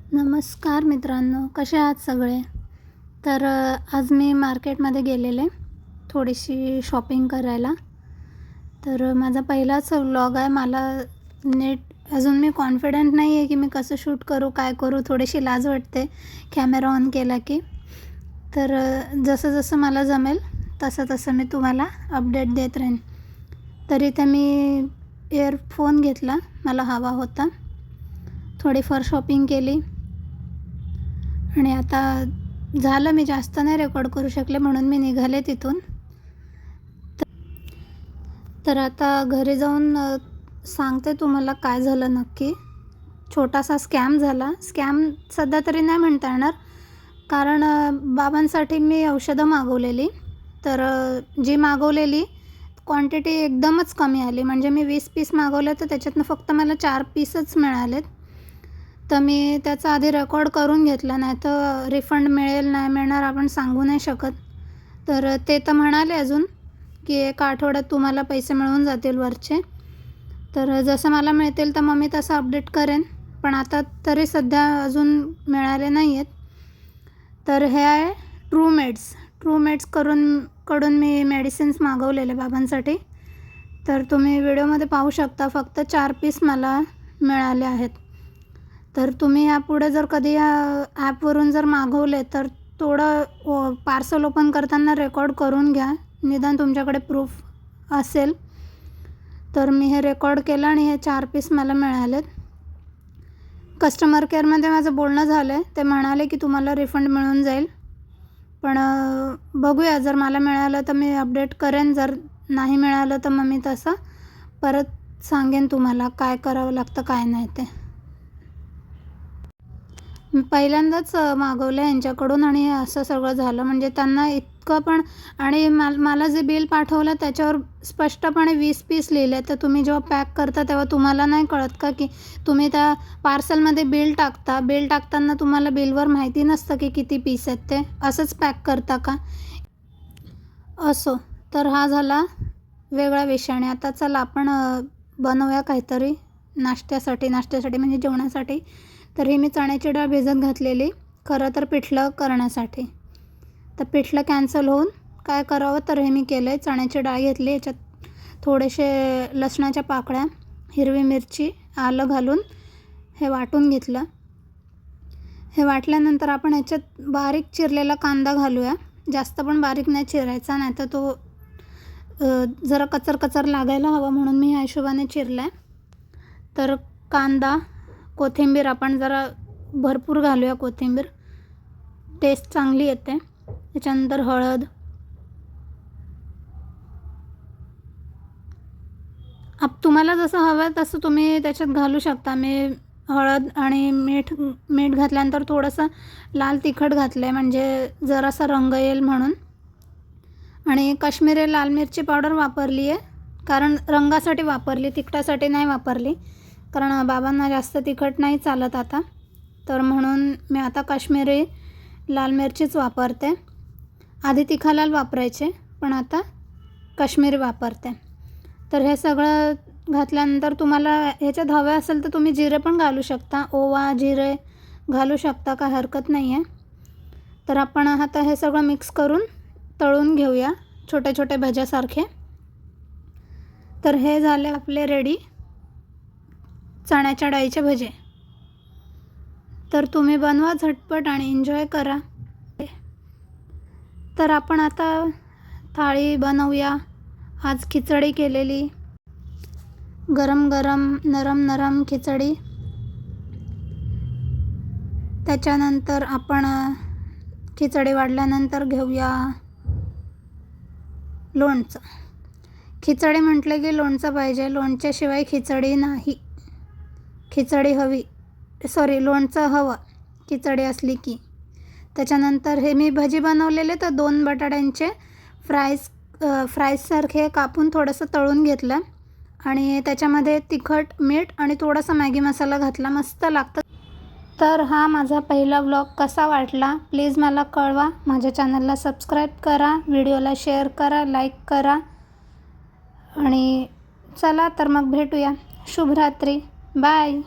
नमस्कार मित्रांनो, कसे आहात सगळे? तर आज मी मार्केटमध्ये गेलेले थोडीशी शॉपिंग करायला. तर माझा पहिलाच व्लॉग आहे. मला अजून मी कॉन्फिडंट नाही आहे की मी कसं शूट करू, काय करू. थोडीशी लाज वाटते कॅमेरा ऑन केला की. तर जसं जसं मला जमेल तसं तसं मी तुम्हाला अपडेट देत राहीन. तर इथे मी इयरफोन घेतला, मला हवा होता. थोडीफार शॉपिंग केली आणि आता झालं. मी जास्त नाही रेकॉर्ड करू शकले म्हणून मी निघाले तिथून. तर आता घरी जाऊन सांगते तुम्हाला काय झालं नक्की. छोटासा स्कॅम झाला. स्कॅम सध्या तरी नाही म्हणता येणार, कारण बाबांसाठी मी औषधं मागवलेली. तर जी मागवलेली क्वांटिटी एकदमच कमी आली. म्हणजे मी 20 पीस मागवले तर त्याच्यातनं फक्त मला 4 पीसच मिळालेत. तर मी त्याचा आधी रेकॉर्ड करून घेतला, नाही तर रिफंड मिळेल नाही मिळणार आपण सांगू नाही शकत. तर ते तर म्हणाले अजून की 1 आठवड्यात तुम्हाला पैसे मिळून जातील वरचे. तर जसं मला मिळतील तर मग मी तसं अपडेट करेन, पण आता तरी सध्या अजून मिळाले नाही आहेत. तर हे आहे ट्रूमेड्स कडून मी मेडिसिन्स मागवलेले बाबांसाठी. तर तुम्ही व्हिडिओमध्ये पाहू शकता, फक्त 4 पीस मला मिळाले आहेत. तर तुम्ही यापुढे जर कधी या ॲपवरून जर मागवले तर थोडं पार्सल ओपन करताना रेकॉर्ड करून घ्या, निदान तुमच्याकडे प्रूफ असेल. तर मी हे रेकॉर्ड केलं आणि हे 4 पीस मला मिळालेत. कस्टमर केअरमध्ये माझं बोलणं झालं आहे. ते म्हणाले की तुम्हाला रिफंड मिळून जाईल, पण बघूया. जर मला मिळालं तर मी अपडेट करेन, जर नाही मिळालं तर मग मी तसं परत सांगेन तुम्हाला काय करावं लागतं काय नाही ते. मी पहिल्यांदाच मागवलं यांच्याकडून आणि असं सगळं झालं. म्हणजे त्यांना इतकं पण, आणि मला जे बिल पाठवलं त्याच्यावर स्पष्टपणे 20 पीस लिहिले. तर तुम्ही जेव्हा पॅक करता तेव्हा तुम्हाला नाही कळत का की तुम्ही त्या पार्सलमध्ये बिल टाकता, बिल टाकताना तुम्हाला बिलवर माहिती नसतं की किती पीस आहेत, ते असंच पॅक करता का? असो. तर हा झाला वेगळा विषय. आणि आता चला आपण बनवूया काहीतरी नाश्त्यासाठी म्हणजे जेवणासाठी. तर ही मी चण्याची डाळ भिजत घातलेली, खरं तर पिठलं करण्यासाठी. तर पिठलं कॅन्सल होऊन काय करावं तर हे मी केलं आहे. चण्याची डाळ घेतली, याच्यात थोडेसे लसणाच्या पाकळ्या, हिरवी मिरची, आलं घालून हे वाटून घेतलं. हे वाटल्यानंतर आपण ह्याच्यात बारीक चिरलेला कांदा घालूया. जास्त पण बारीक नाही चिरायचा, नाही तर तो जरा कचर लागायला हवा, म्हणून मी ह्या हिशोबाने चिरला आहे. तर कांदा, कोथिंबीर आपण जरा भरपूर घालूया. कोथिंबीर टेस्ट चांगली येते. त्याच्यानंतर हळद, तुम्हाला जसं हवं तसं तुम्ही त्याच्यात घालू शकता. मी हळद आणि मीठ घातल्यानंतर थोडंसं लाल तिखट घातलं आहे, म्हणजे जरासा रंग येईल म्हणून. आणि काश्मीरी लाल मिरची पावडर वापरली आहे, कारण रंगासाठी वापरली, तिखटासाठी नाही वापरली, कारण बाबांना जास्त तिखट नाही चालत आता. तर म्हणून मी आता काश्मीरी लाल मिरचीच वापरते. आधी तिखालाल वापरायचे, पण आता काश्मीरी वापरते. तर हे सगळं घातल्यानंतर तुम्हाला ह्याच्यात हवे असेल तर तुम्ही जिरे पण घालू शकता, ओवा जिरे घालू शकता, काय हरकत नाही आहे. तर आपण आता हे सगळं मिक्स करून तळून घेऊया छोटे छोटे भज्यासारखे. तर हे झाले आपले रेडी चण्याच्या डाळीचे भजे. तर तुम्ही बनवा झटपट आणि एन्जॉय करा. तर आपण आता थाळी बनवूया. आज खिचडी केलेली, गरम गरम नरम खिचडी. त्याच्यानंतर आपण खिचडी वाढल्यानंतर घेऊया लोणचं. खिचडी म्हटलं की लोणचं पाहिजे, लोणच्याशिवाय खिचडी नाही. खिचडी हवी, लोणचं हवं खिचडी असली की. त्याच्यानंतर हे मी भजी बनवलेले, तर 2 बटाट्यांचे फ्राईजसारखे कापून थोडंसं तळून घेतलं आणि त्याच्यामध्ये तिखट, मीठ आणि थोडासा मॅगी मसाला घातला. मस्त लागतं. तर हा माझा पहिला व्लॉग कसा वाटला प्लीज मला कळवा. माझ्या चॅनलला सबस्क्राईब करा, व्हिडिओला शेअर करा, लाईक करा. आणि चला तर मग भेटूया. शुभरात्री. बाय.